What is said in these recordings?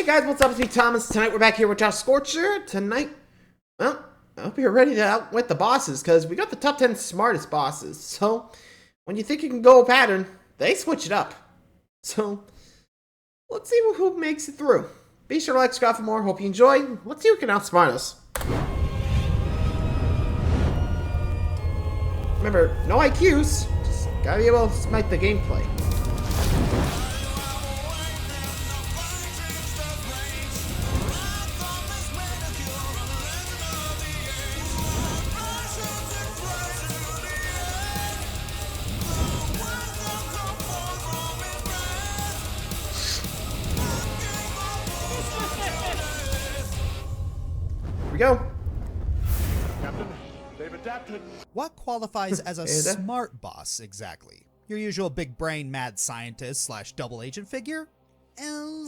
guys, what's up? It's me, Thomas. Tonight we're back here with Josh Scorcher. Tonight, well, I hope you're ready to outwit the bosses, because we got the top 10 smartest bosses. So, when you think you can go a pattern, they switch it up. So, let's see who makes it through. Be sure to like, subscribe for more. Hope you enjoy. Let's see who can outsmart us. Remember, no IQs. Just gotta be able to smite the gameplay. Go. Captain, they've adapted. What qualifies as a smart boss exactly? Your usual big brain mad scientist slash double agent figure?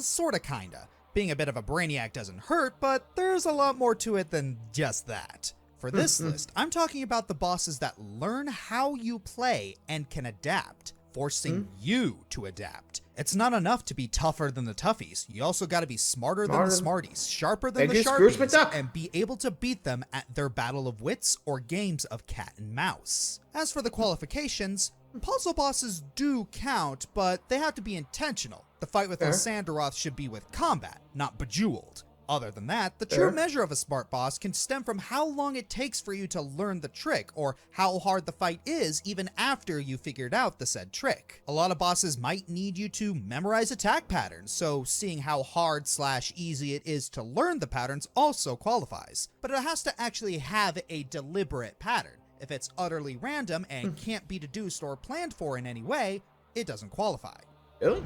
Sorta kinda. Being a bit of a brainiac doesn't hurt, but there's a lot more to it than just that. For this list, I'm talking about the bosses that learn how you play and can adapt, forcing you to adapt. It's not enough to be tougher than the toughies. You also gotta be smarter than the smarties, sharper than the sharpies, and be able to beat them at their battle of wits or games of cat and mouse. As for the qualifications, puzzle bosses do count, but they have to be intentional. The fight with Lysandaroth should be with combat, not Bejeweled. Other than that, the true measure of a smart boss can stem from how long it takes for you to learn the trick, or how hard the fight is even after you figured out the said trick. A lot of bosses might need you to memorize attack patterns, so seeing how hard / easy it is to learn the patterns also qualifies. But it has to actually have a deliberate pattern. If it's utterly random and can't be deduced or planned for in any way, it doesn't qualify. Really?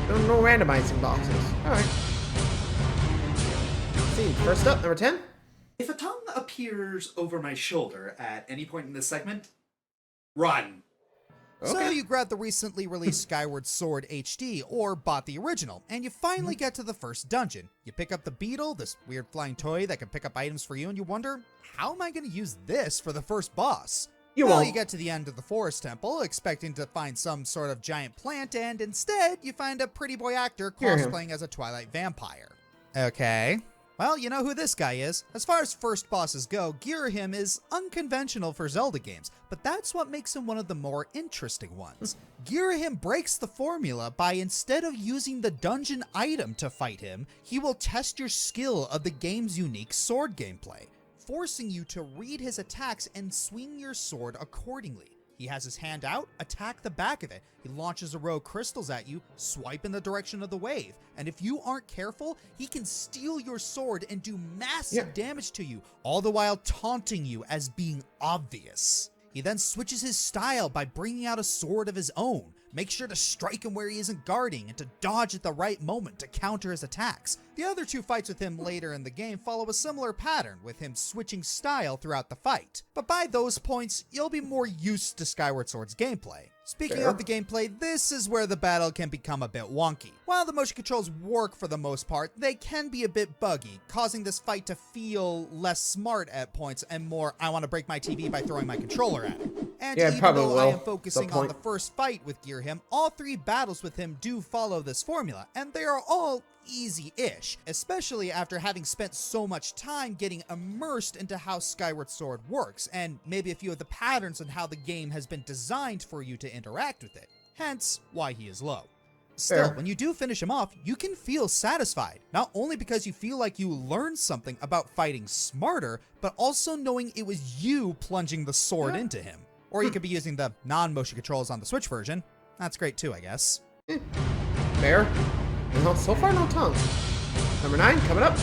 No randomizing bosses. Alright. First up, number 10. If a tongue appears over my shoulder at any point in this segment, run. Okay. So you grab the recently released Skyward Sword HD, or bought the original, and you finally get to the first dungeon. You pick up the beetle, this weird flying toy that can pick up items for you, and you wonder, how am I going to use this for the first boss? You get to the end of the forest temple, expecting to find some sort of giant plant, and instead, you find a pretty boy actor cosplaying as a Twilight vampire. Okay. Well, you know who this guy is. As far as first bosses go, Girahim is unconventional for Zelda games, but that's what makes him one of the more interesting ones. Girahim breaks the formula by, instead of using the dungeon item to fight him, he will test your skill of the game's unique sword gameplay, forcing you to read his attacks and swing your sword accordingly. He has his hand out, attack the back of it. He launches a row of crystals at you, swipe in the direction of the wave. And if you aren't careful, he can steal your sword and do massive damage to you, all the while taunting you as being obvious. He then switches his style by bringing out a sword of his own. Make sure to strike him where he isn't guarding and to dodge at the right moment to counter his attacks. The other two fights with him later in the game follow a similar pattern, with him switching style throughout the fight. But by those points, you'll be more used to Skyward Sword's gameplay. Speaking of the gameplay, this is where the battle can become a bit wonky. While the motion controls work for the most part, they can be a bit buggy, causing this fight to feel less smart at points and more, I want to break my TV by throwing my controller at it. And even though I am focusing on the first fight with Girahim, all three battles with him do follow this formula, and they are all easy-ish, especially after having spent so much time getting immersed into how Skyward Sword works, and maybe a few of the patterns and how the game has been designed for you to interact with it. Hence, why he is low. Still, when you do finish him off, you can feel satisfied, not only because you feel like you learned something about fighting smarter, but also knowing it was you plunging the sword into him. Or you could be using the non-motion controls on the Switch version. That's great too, I guess. Fair. Well, so far no tongue. Number 9, coming up.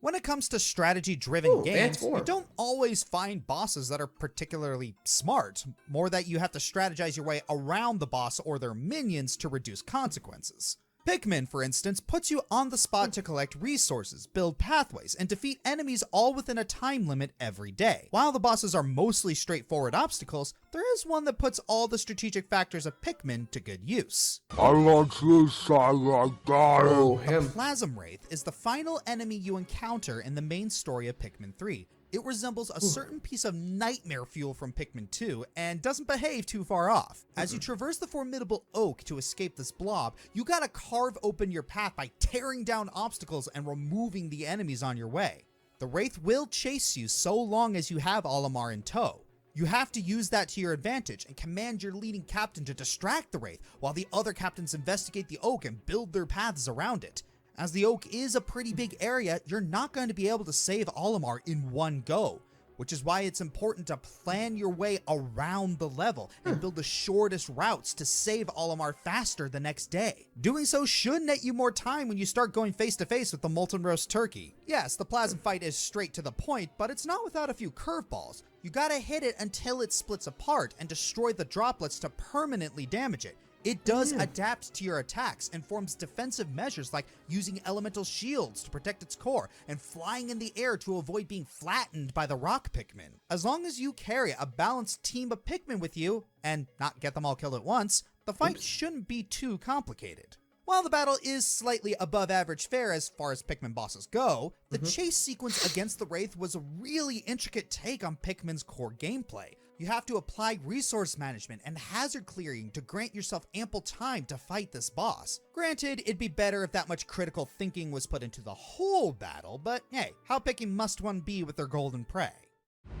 When it comes to strategy-driven games, you don't always find bosses that are particularly smart, more that you have to strategize your way around the boss or their minions to reduce consequences. Pikmin, for instance, puts you on the spot to collect resources, build pathways, and defeat enemies all within a time limit every day. While the bosses are mostly straightforward obstacles, there is one that puts all the strategic factors of Pikmin to good use. I want to side like that. The Plasm Wraith is the final enemy you encounter in the main story of Pikmin 3. It resembles a certain piece of nightmare fuel from Pikmin 2 and doesn't behave too far off. As you traverse the formidable oak to escape this blob, you gotta carve open your path by tearing down obstacles and removing the enemies on your way. The Wraith will chase you so long as you have Olimar in tow. You have to use that to your advantage and command your leading captain to distract the Wraith while the other captains investigate the oak and build their paths around it. As the oak is a pretty big area, you're not going to be able to save Olimar in one go, which is why it's important to plan your way around the level and build the shortest routes to save Olimar faster the next day. Doing so should net you more time when you start going face to face with the Molten Roast Turkey. Yes, the Plasm fight is straight to the point, but it's not without a few curveballs. You gotta hit it until it splits apart and destroy the droplets to permanently damage it. It does adapt to your attacks and forms defensive measures like using elemental shields to protect its core and flying in the air to avoid being flattened by the rock Pikmin. As long as you carry a balanced team of Pikmin with you, and not get them all killed at once, the fight shouldn't be too complicated. While the battle is slightly above average fare as far as Pikmin bosses go, the chase sequence against the Wraith was a really intricate take on Pikmin's core gameplay. You have to apply resource management and hazard clearing to grant yourself ample time to fight this boss. Granted, it'd be better if that much critical thinking was put into the whole battle, but hey, how picky must one be with their golden prey?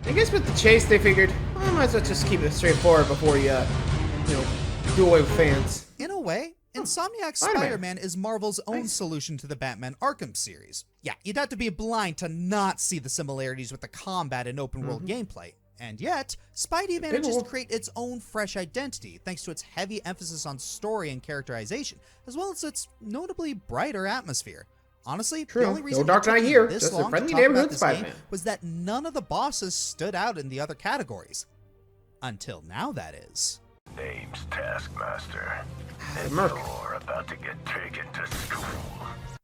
I guess with the chase, they figured, oh, might as well just keep it straightforward before you do away with fans. In a way, Insomniac's Spider-Man is Marvel's own solution to the Batman Arkham series. Yeah, you'd have to be blind to not see the similarities with the combat and open-world gameplay. And yet, Spidey manages to create its own fresh identity thanks to its heavy emphasis on story and characterization, as well as its notably brighter atmosphere. Honestly, the only reason no Dark Knight here, just a friendly neighborhood Spider-Man was that none of the bosses stood out in the other categories. Until now, that is. Name's Taskmaster, and Merc. you're about to get taken to school.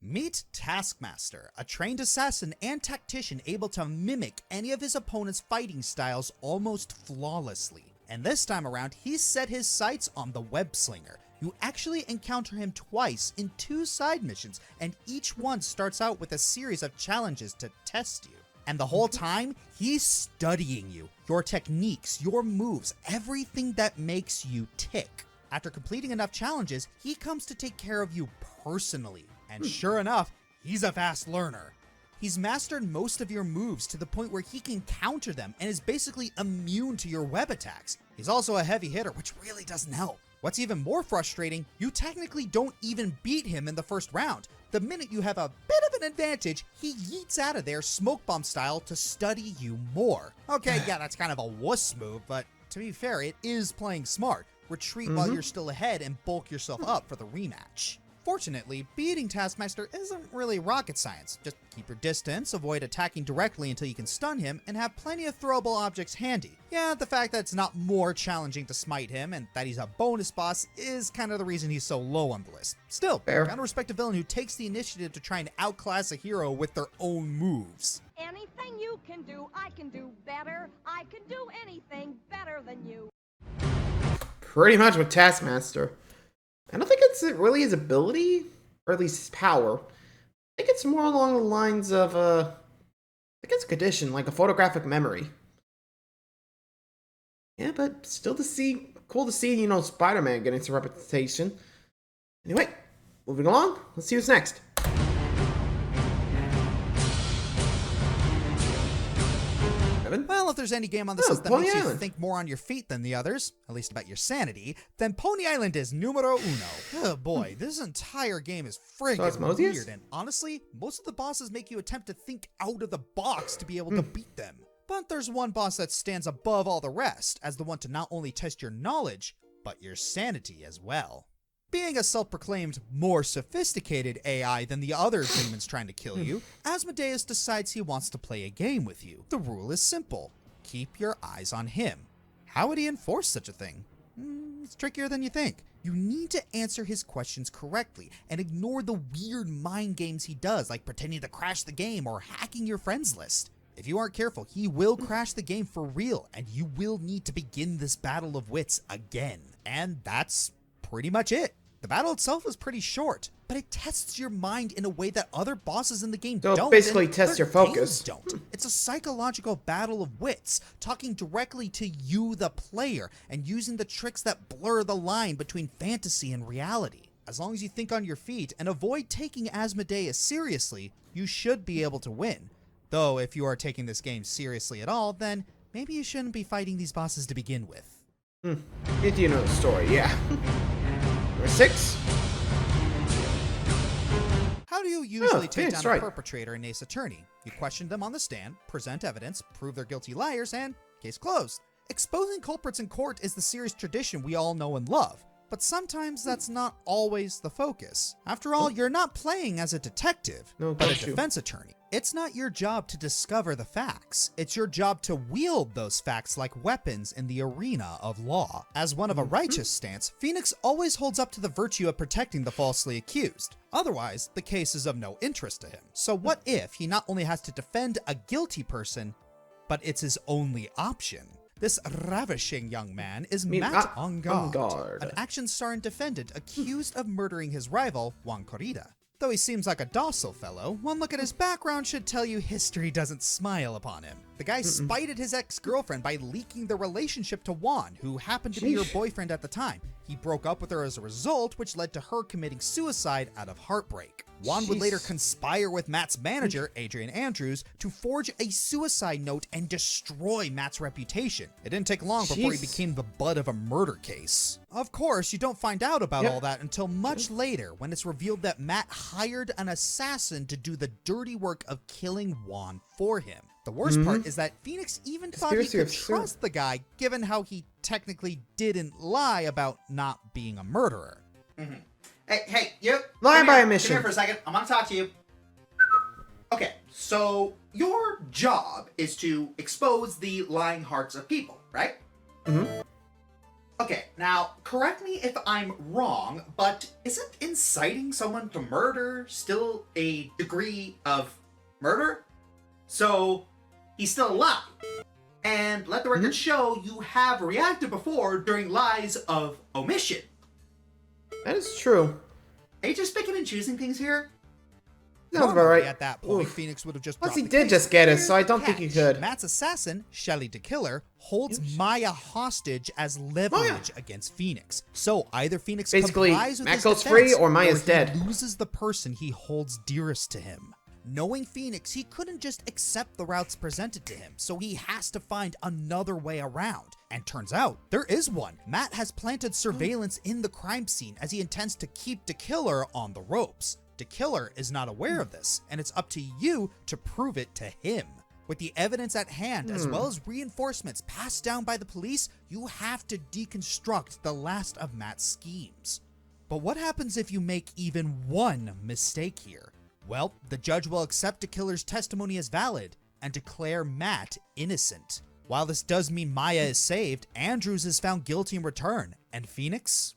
Meet Taskmaster, a trained assassin and tactician able to mimic any of his opponent's fighting styles almost flawlessly. And this time around, he's set his sights on the Web Slinger. You actually encounter him twice in 2 side missions, and each one starts out with a series of challenges to test you. And the whole time, he's studying you, your techniques, your moves, everything that makes you tick. After completing enough challenges, he comes to take care of you personally. And sure enough, he's a fast learner. He's mastered most of your moves to the point where he can counter them and is basically immune to your web attacks. He's also a heavy hitter, which really doesn't help. What's even more frustrating, you technically don't even beat him in the first round. The minute you have a bit of an advantage, he yeets out of there smoke bomb style to study you more. Okay, yeah, that's kind of a wuss move, but to be fair, it is playing smart. Retreat while you're still ahead and bulk yourself up for the rematch. Fortunately, beating Taskmaster isn't really rocket science. Just keep your distance, avoid attacking directly until you can stun him, and have plenty of throwable objects handy. Yeah, the fact that it's not more challenging to smite him and that he's a bonus boss is kind of the reason he's so low on the list. Still, gotta respect a villain who takes the initiative to try and outclass a hero with their own moves. Anything you can do, I can do better. I can do anything better than you. Pretty much with Taskmaster. I don't think it's really his ability, or at least his power. I think it's more along the lines of, I think it's a condition, like a photographic memory. Yeah, but still cool to see, Spider-Man getting some reputation. Anyway, moving along, let's see what's next. Well, if there's any game on this list that makes you think more on your feet than the others, at least about your sanity, then Pony Island is numero uno. Oh boy, this entire game is friggin' weird, and honestly, most of the bosses make you attempt to think out of the box to be able to beat them. But there's one boss that stands above all the rest, as the one to not only test your knowledge, but your sanity as well. Being a self-proclaimed more sophisticated AI than the other demons trying to kill you, Asmodeus decides he wants to play a game with you. The rule is simple. Keep your eyes on him. How would he enforce such a thing? It's trickier than you think. You need to answer his questions correctly and ignore the weird mind games he does, like pretending to crash the game or hacking your friends list. If you aren't careful, he will crash the game for real, and you will need to begin this battle of wits again. And that's pretty much it. The battle itself is pretty short. but it tests your mind in a way that other bosses in the game So it don't. basically and tests other your focus. games don't. It's a psychological battle of wits, talking directly to you, the player, and using the tricks that blur the line between fantasy and reality. As long as you think on your feet and avoid taking Asmodeus seriously, you should be able to win. Though, if you are taking this game seriously at all, then maybe you shouldn't be fighting these bosses to begin with. Did you know the story? Yeah. Number 6. How do you usually take Phoenix, down a right. perpetrator and ace attorney? You question them on the stand, present evidence, prove they're guilty liars, and case closed. Exposing culprits in court is the series tradition we all know and love. But sometimes that's not always the focus. After all, you're not playing as a detective, No, but a got you. defense attorney. It's not your job to discover the facts. It's your job to wield those facts like weapons in the arena of law. As one of a righteous stance, Phoenix always holds up to the virtue of protecting the falsely accused. Otherwise, the case is of no interest to him. So what if he not only has to defend a guilty person, but it's his only option? This ravishing young man is Matt Angard, an action star and defendant accused of murdering his rival, Juan Corrida. Though he seems like a docile fellow, one look at his background should tell you history doesn't smile upon him. The guy spited his ex-girlfriend by leaking the relationship to Juan, who happened to be her boyfriend at the time. He broke up with her as a result, which led to her committing suicide out of heartbreak. Juan would later conspire with Matt's manager, Adrian Andrews, to forge a suicide note and destroy Matt's reputation. It didn't take long before he became the butt of a murder case. Of course, you don't find out about all that until much later, when it's revealed that Matt hired an assassin to do the dirty work of killing Juan for him. The worst part is that Phoenix even thought he could trust the guy, given how he technically didn't lie about not being a murderer. Hey, you. Lying by Come omission. here for a second. I want to talk to you. Okay, so your job is to expose the lying hearts of people, right? Okay, now, correct me if I'm wrong, but isn't inciting someone to murder still a degree of murder? So, he's still alive. And let the record show you have reacted before during lies of omission. That is true. Are you just picking and choosing things here? Sounds about right. At that point, Oof. Phoenix would have just Plus, dropped he the did case. just get us, Here's so I the don't think he catch. could. Matt's assassin, Shelly the Killer, holds Maya hostage as leverage against Phoenix. So either Phoenix Basically, complies with Matt his goes defense, free or Maya's he dead. loses the person he holds dearest to him. Knowing Phoenix, he couldn't just accept the routes presented to him, so he has to find another way around. And turns out, there is one. Matt has planted surveillance in the crime scene as he intends to keep the killer on the ropes. The killer is not aware of this, and it's up to you to prove it to him. With the evidence at hand, as well as reinforcements passed down by the police, you have to deconstruct the last of Matt's schemes. But what happens if you make even one mistake here? Well, the judge will accept the killer's testimony as valid and declare Matt innocent. While this does mean Maya is saved, Andrews is found guilty in return, and Phoenix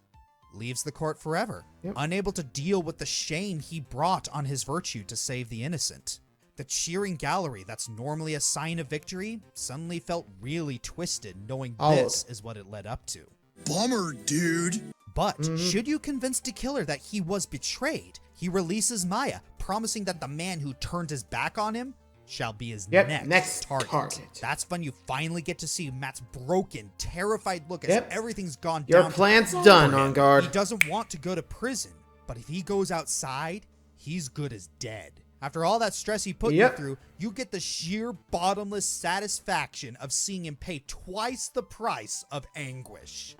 leaves the court forever, unable to deal with the shame he brought on his virtue to save the innocent. The cheering gallery that's normally a sign of victory suddenly felt really twisted, knowing this is what it led up to. Bummer, dude. But should you convince the killer that he was betrayed, he releases Maya, promising that the man who turned his back on him shall be his next target. That's when you finally get to see Matt's broken, terrified look as everything's gone down. Your plan's done, On Guard. He doesn't want to go to prison, but if he goes outside, he's good as dead. After all that stress he put you through, you get the sheer bottomless satisfaction of seeing him pay twice the price of anguish.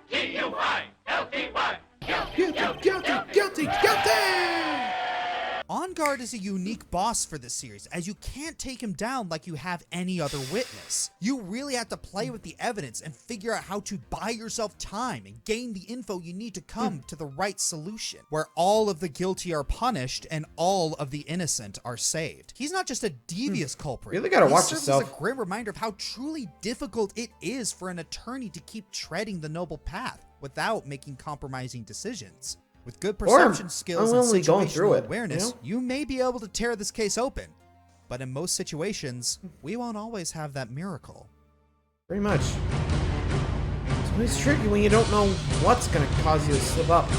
Guilty! On Guard is a unique boss for this series, as you can't take him down like you have any other witness. You really have to play with the evidence and figure out how to buy yourself time and gain the info you need to come to the right solution, where all of the guilty are punished and all of the innocent are saved. He's not just a devious culprit. Really gotta He watch serves yourself. as a grim reminder of how truly difficult it is for an attorney to keep treading the noble path without making compromising decisions. With good perception skills and only going through situational it, awareness, you may be able to tear this case open. But in most situations, we won't always have that miracle. Pretty much. It's always tricky when you don't know what's gonna cause you to slip up.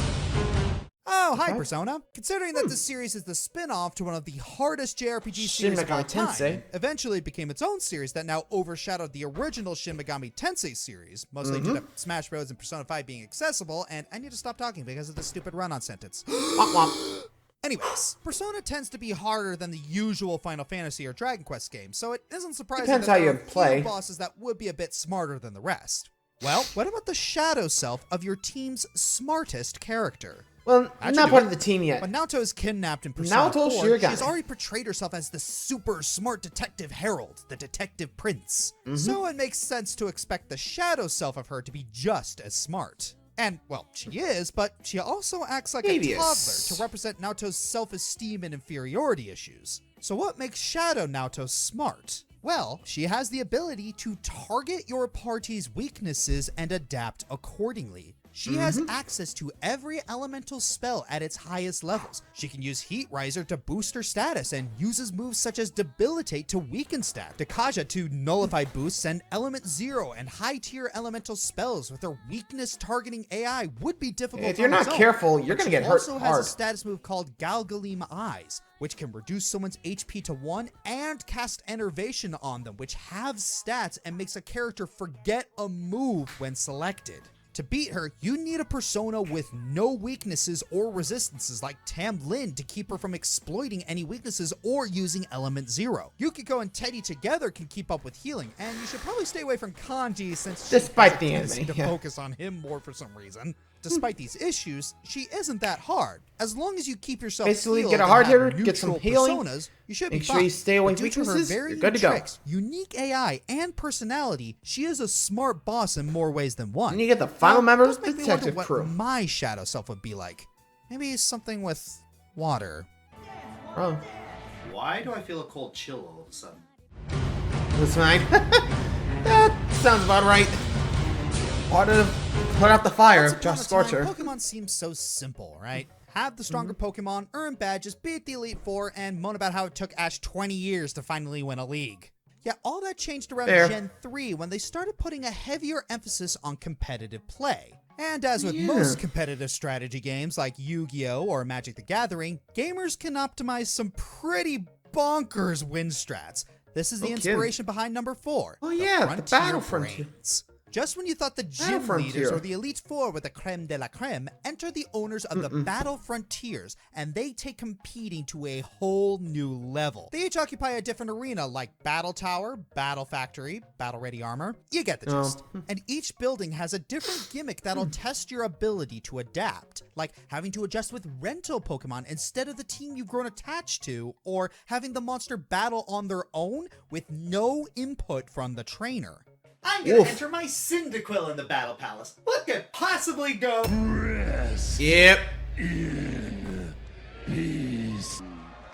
Oh, hi, Okay. Persona. Considering that this series is the spin-off to one of the hardest JRPG Shin series of all Megami time, Tensei. eventually became its own series that now overshadowed the original Shin Megami Tensei series, mostly due to Smash Bros. And Persona 5 being accessible, and I need to stop talking because of this stupid run-on sentence. Womp womp. Anyways, Persona tends to be harder than the usual Final Fantasy or Dragon Quest games, so it isn't surprising Depends that how there you are a play. few bosses that would be a bit smarter than the rest. Well, what about the shadow self of your team's smartest character? Well, How'd not you part do of the team yet. When Naoto is kidnapped in Persona Naoto's 4, your she guy. has already portrayed herself as the super smart detective Herald, the detective prince. Mm-hmm. So it makes sense to expect the shadow self of her to be just as smart. And, well, she is, but she also acts like Maybe a a toddler s- to represent Naoto's self-esteem and inferiority issues. So what makes Shadow Naoto smart? Well, she has the ability to target your party's weaknesses and adapt accordingly. She has access to every elemental spell at its highest levels. She can use Heat Riser to boost her status and uses moves such as Debilitate to weaken stat, Dekaja to nullify boosts, and Element Zero and high-tier elemental spells with her weakness targeting AI would be difficult If you're on not its own. careful, you're But gonna she get hurt also hard. has a status move called Galgalim Eyes, which can reduce someone's HP to 1 and cast Enervation on them, which halves stats and makes a character forget a move when selected. To beat her, you need a persona with no weaknesses or resistances like Tam Lin to keep her from exploiting any weaknesses or using Element Zero. Yukiko and Teddy together can keep up with healing, and you should probably stay away from Kanji since she Despite has a the tendency anime, to yeah. focus on him more for some reason. Despite these issues, she isn't that hard. As long as you keep yourself Basically, healed get a and hard have hitter, get some neutral healing, personas, you should be make sure fine. you stay away But from due to her weaknesses, varying you're good to go. tricks, unique AI, and personality, she is a smart boss in more ways than one. And you get the final member Does of make the me wonder detective what crew. my shadow self would be like. Maybe something with water. Oh, Why do I feel a cold chill all of a sudden? that's fine. That sounds about right. Water to put out the fire, Once upon Josh a time, Scorcher. Pokemon seems so simple, right? Have the stronger Mm-hmm. Pokemon, earn badges, beat the Elite Four, and moan about how it took Ash 20 years to finally win a league. Yeah, all that changed around Fair. Gen 3 when they started putting a heavier emphasis on competitive play. And as with Yeah. most competitive strategy games like Yu-Gi-Oh! Or Magic the Gathering, gamers can optimize some pretty bonkers win strats. This is the Okay. inspiration behind number 4. Oh yeah, the Battle Frontier. Brains. Just when you thought the Battle gym leaders Frontier. or the Elite Four were the creme de la creme, enter the owners of the Battle Frontiers, and they take competing to a whole new level. They each occupy a different arena like Battle Tower, Battle Factory, Battle Ready Armor. You get the gist. And each building has a different gimmick that'll test your ability to adapt, like having to adjust with rental Pokemon instead of the team you've grown attached to, or having the monster battle on their own with no input from the trainer. I'm gonna Oof. enter my Cyndaquil in the Battle Palace. What could possibly go? Yep.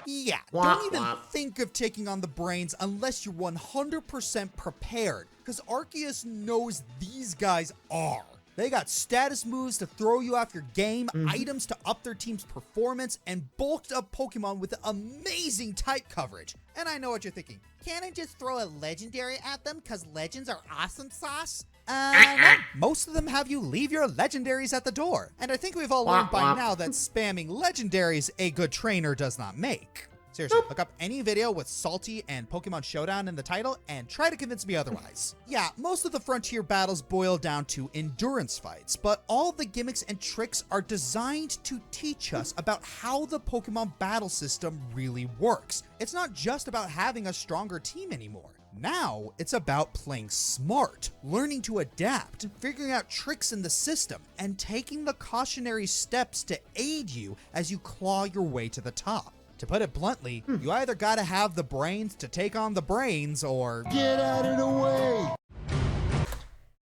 Yeah, Wah, don't even wah. think of taking on the brains unless you're 100% prepared, because Arceus knows these guys are. They got status moves to throw you off your game, items to up their team's performance, and bulked up Pokemon with amazing type coverage. And I know what you're thinking. Can't I just throw a legendary at them because legends are awesome sauce? No. Most of them have you leave your legendaries at the door. And I think we've all learned by Wah. now that spamming legendaries a good trainer does not make. Seriously, look up any video with Salty and Pokemon Showdown in the title and try to convince me otherwise. Yeah, most of the Frontier battles boil down to endurance fights, but all the gimmicks and tricks are designed to teach us about how the Pokemon battle system really works. It's not just about having a stronger team anymore. Now, it's about playing smart, learning to adapt, figuring out tricks in the system, and taking the cautionary steps to aid you as you claw your way to the top. To put it bluntly, you either gotta have the brains to take on the brains, or Get out of the way!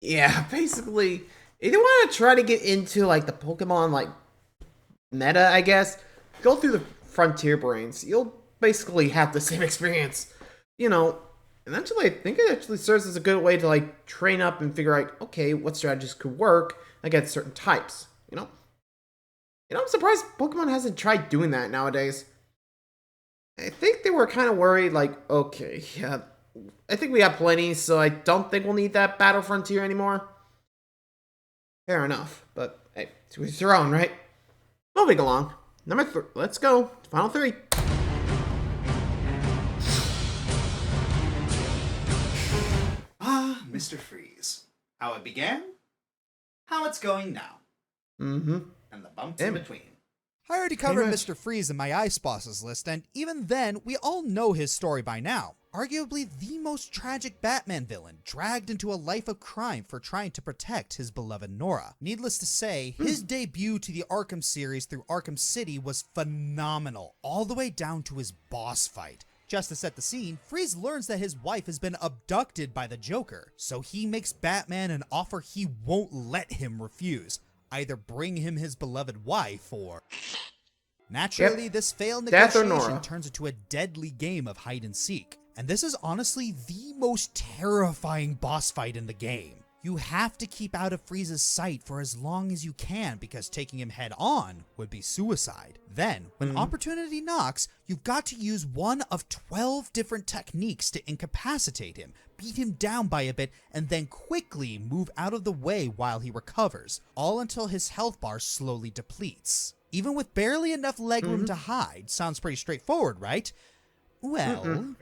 Yeah, basically, if you want to try to get into like the Pokemon like meta, I guess, go through the Frontier Brains. You'll basically have the same experience. You know, and actually, I think it actually serves as a good way to like train up and figure out, okay, what strategies could work against certain types. You know, I'm surprised Pokemon hasn't tried doing that nowadays. I think they were kind of worried, like, okay, yeah, I think we have plenty, so I don't think we'll need that Battle Frontier anymore. Fair enough, but hey, to each their own, right? Moving along. Number 3. Let's go. Final 3. Ah, Mr. Freeze. How it began, how it's going now, Mm-hmm. and the bumps Damn. in between. I already covered much. Mr. Freeze in my Ice Bosses list, and even then, we all know his story by now. Arguably the most tragic Batman villain, dragged into a life of crime for trying to protect his beloved Nora. Needless to say, his debut to the Arkham series through Arkham City was phenomenal, all the way down to his boss fight. Just to set the scene, Freeze learns that his wife has been abducted by the Joker, so he makes Batman an offer he won't let him refuse. Either bring him his beloved wife or... Naturally, this failed Death or negotiation Nora. turns into a deadly game of hide and seek. And this is honestly the most terrifying boss fight in the game. You have to keep out of Freeze's sight for as long as you can because taking him head on would be suicide. Then, when opportunity knocks, you've got to use one of 12 different techniques to incapacitate him, beat him down by a bit, and then quickly move out of the way while he recovers, all until his health bar slowly depletes. Even with barely enough legroom to hide, sounds pretty straightforward, right? Well...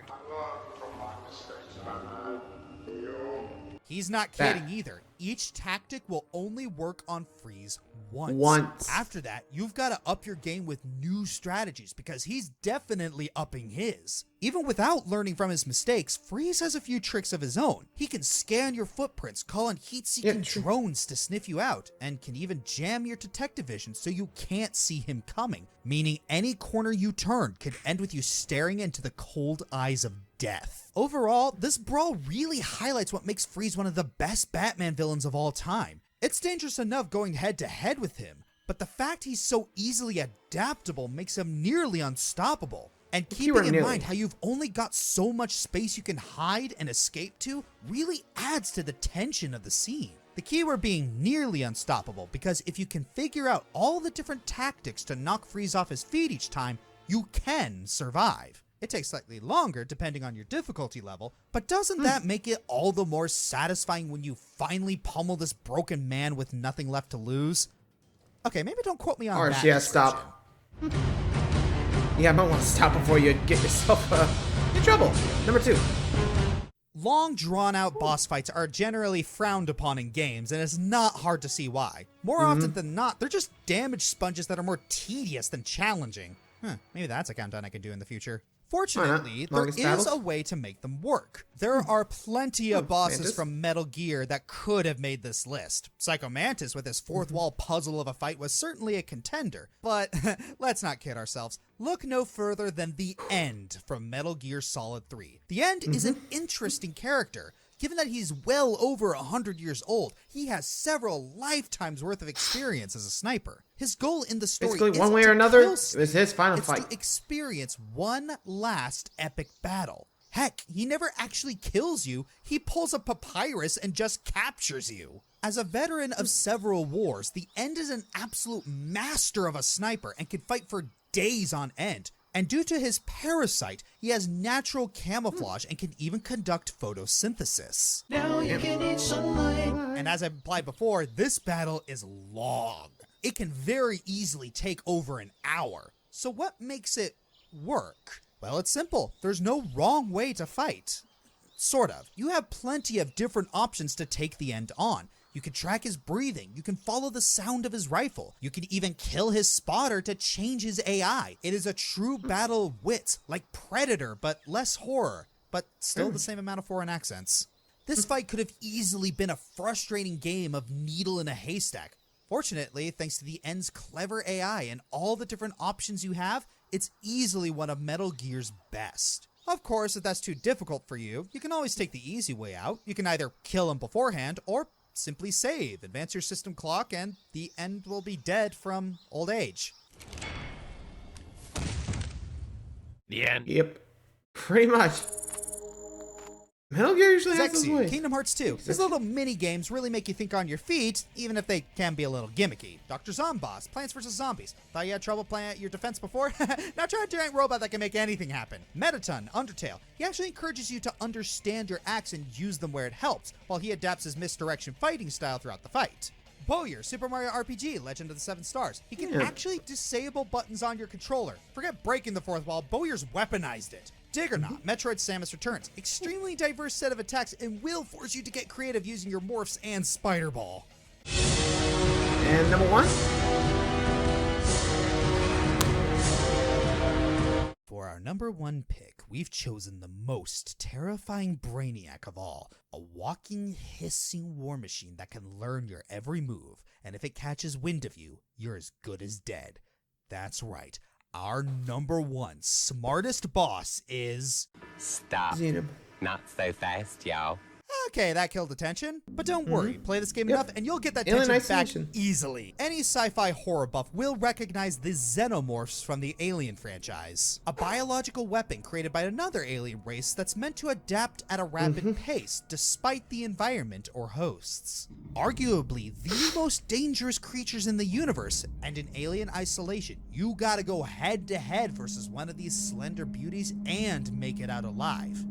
He's not kidding either. Each tactic will only work on Freeze once. After that, you've got to up your game with new strategies because he's definitely upping his. Even without learning from his mistakes, Freeze has a few tricks of his own. He can scan your footprints, call on heat-seeking drones to sniff you out, and can even jam your detective vision so you can't see him coming, meaning any corner you turn could end with you staring into the cold eyes of death. Overall, this brawl really highlights what makes Freeze one of the best Batman villains of all time. It's dangerous enough going head to head with him, but the fact he's so easily adaptable makes him nearly unstoppable. And keeping in mind how you've only got so much space you can hide and escape to really adds to the tension of the scene. The keyword being nearly unstoppable, because if you can figure out all the different tactics to knock Freeze off his feet each time, you can survive. It takes slightly longer depending on your difficulty level, but doesn't that make it all the more satisfying when you finally pummel this broken man with nothing left to lose? Okay, maybe don't quote me on that. Yeah, stop. Yeah, I might want to stop before you get yourself in trouble. Number 2. Long, drawn-out boss fights are generally frowned upon in games, and it's not hard to see why. More often than not, they're just damage sponges that are more tedious than challenging. Maybe that's a countdown I can do in the future. Fortunately, there is a way to make them work. There are plenty of bosses from Metal Gear that could have made this list. Psycho Mantis with his fourth wall puzzle of a fight was certainly a contender, but let's not kid ourselves. Look no further than the End from Metal Gear Solid 3. The End is an interesting character. Given that he's well over 100 years old, he has several lifetimes worth of experience as a sniper. His goal in the story Basically, isn't one way to or another, kill it Snake, was his final it's fight. to experience one last epic battle. Heck, he never actually kills you, he pulls a papyrus and just captures you. As a veteran of several wars, the End is an absolute master of a sniper and can fight for days on end. And due to his parasite, he has natural camouflage and can even conduct photosynthesis. Now you can eat sunlight. And as I implied before, this battle is long. It can very easily take over an hour. So what makes it work? Well, it's simple. There's no wrong way to fight. Sort of. You have plenty of different options to take the End on. You can track his breathing, you can follow the sound of his rifle, you can even kill his spotter to change his AI. It is a true battle of wits, like Predator, but less horror, but still the same amount of foreign accents. This fight could have easily been a frustrating game of needle in a haystack. Fortunately, thanks to the End's clever AI and all the different options you have, it's easily one of Metal Gear's best. Of course, if that's too difficult for you, you can always take the easy way out. You can either kill him beforehand, or simply save, advance your system clock, and the End will be dead from old age. The end. Yep. Pretty much. Metal Gear usually has his Zexu, way. Kingdom Hearts 2. These little mini-games really make you think on your feet, even if they can be a little gimmicky. Dr. Zomboss, Plants vs. Zombies. Thought you had trouble playing at your defense before? Now try a giant robot that can make anything happen. Metaton, Undertale. He actually encourages you to understand your acts and use them where it helps, while he adapts his misdirection fighting style throughout the fight. Bowyer, Super Mario RPG, Legend of the Seven Stars. He can actually disable buttons on your controller. Forget breaking the fourth wall, Bowyer's weaponized it. Diggernaut, Metroid Samus Returns. Extremely diverse set of attacks and will force you to get creative using your morphs and Spider Ball. And number 1? For our number 1 pick, we've chosen the most terrifying brainiac of all. A walking, hissing war machine that can learn your every move, and if it catches wind of you, you're as good as dead. That's right. Our number 1 smartest boss is... Stop. Xenum. Not so fast, y'all. Okay, that killed attention. But don't worry, play this game enough and you'll get that Alien tension back Isolation. easily. Any sci-fi horror buff will recognize the xenomorphs from the Alien franchise. A biological weapon created by another alien race that's meant to adapt at a rapid pace despite the environment or hosts. Arguably the most dangerous creatures in the universe, and in Alien Isolation, you gotta go head to head versus one of these slender beauties and make it out alive.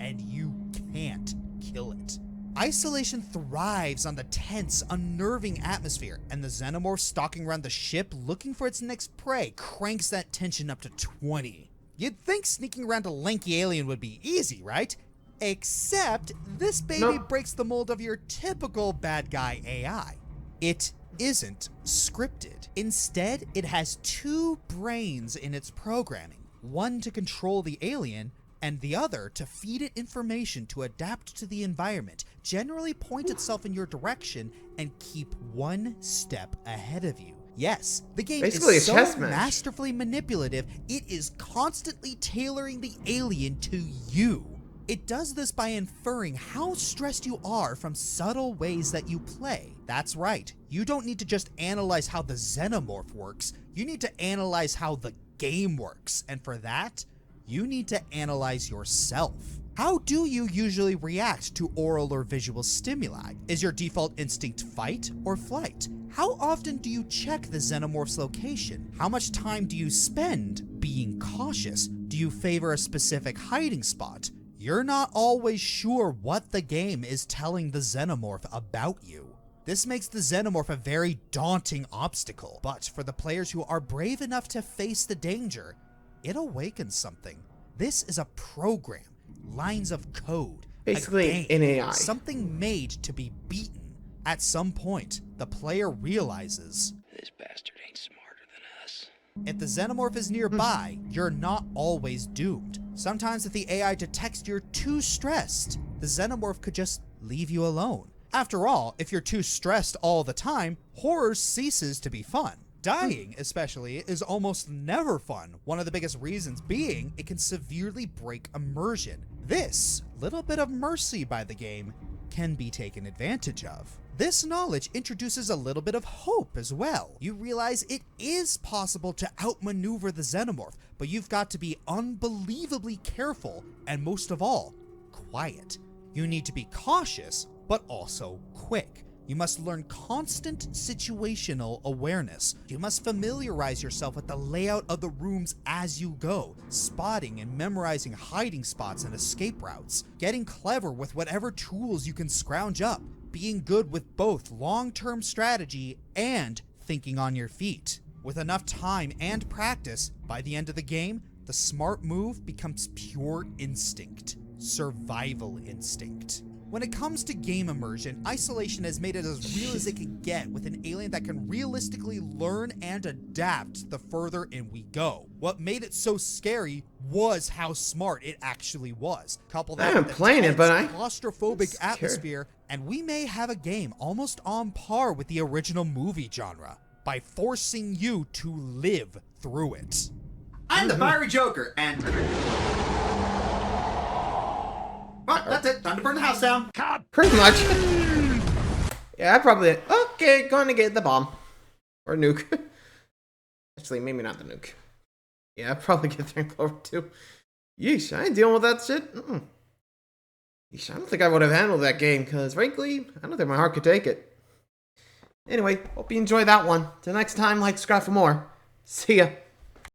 And you can't kill it. Isolation thrives on the tense, unnerving atmosphere, and the xenomorph stalking around the ship looking for its next prey cranks that tension up to 20. You'd think sneaking around a lanky alien would be easy, right? Except this baby breaks the mold of your typical bad guy AI. It isn't scripted. Instead, it has 2 brains in its programming, one to control the alien and the other to feed it information to adapt to the environment, generally point itself in your direction, and keep 1 step ahead of you. Yes, the game Basically is a so chess match. masterfully manipulative, it is constantly tailoring the alien to you. It does this by inferring how stressed you are from subtle ways that you play. That's right, you don't need to just analyze how the xenomorph works, you need to analyze how the game works, and for that, you need to analyze yourself. How do you usually react to oral or visual stimuli? Is your default instinct fight or flight? How often do you check the xenomorph's location? How much time do you spend being cautious? Do you favor a specific hiding spot? You're not always sure what the game is telling the xenomorph about you. This makes the xenomorph a very daunting obstacle, but for the players who are brave enough to face the danger, it awakens something. This is a program, lines of code, Basically a game, an AI. something made to be beaten. At some point, the player realizes, this bastard ain't smarter than us. if the xenomorph is nearby, you're not always doomed. Sometimes if the AI detects you're too stressed, the xenomorph could just leave you alone. After all, if you're too stressed all the time, horror ceases to be fun. Dying, especially, is almost never fun, one of the biggest reasons being it can severely break immersion. This little bit of mercy by the game can be taken advantage of. This knowledge introduces a little bit of hope as well. You realize it is possible to outmaneuver the xenomorph, but you've got to be unbelievably careful and, most of all, quiet. You need to be cautious, but also quick. You must learn constant situational awareness. You must familiarize yourself with the layout of the rooms as you go, spotting and memorizing hiding spots and escape routes, getting clever with whatever tools you can scrounge up, being good with both long-term strategy and thinking on your feet. With enough time and practice, by the end of the game, the smart move becomes pure instinct, survival instinct. When it comes to game immersion, Isolation has made it as real as it can get with an alien that can realistically learn and adapt the further in we go. What made it so scary was how smart it actually was. Couple that with the tense, claustrophobic atmosphere, and we may have a game almost on par with the original movie genre by forcing you to live through it. I'm the fiery Joker, and... Right, that's it. Time to burn the house down. Pretty much. Yeah, I probably... Okay, going to get the bomb. Or nuke. Actually, maybe not the nuke. Yeah, I'd probably get there and go over too. Yeesh, I ain't dealing with that shit. Yeesh, I don't think I would have handled that game, because frankly, I don't think my heart could take it. Anyway, hope you enjoyed that one. Till next time, like, subscribe for more. See ya.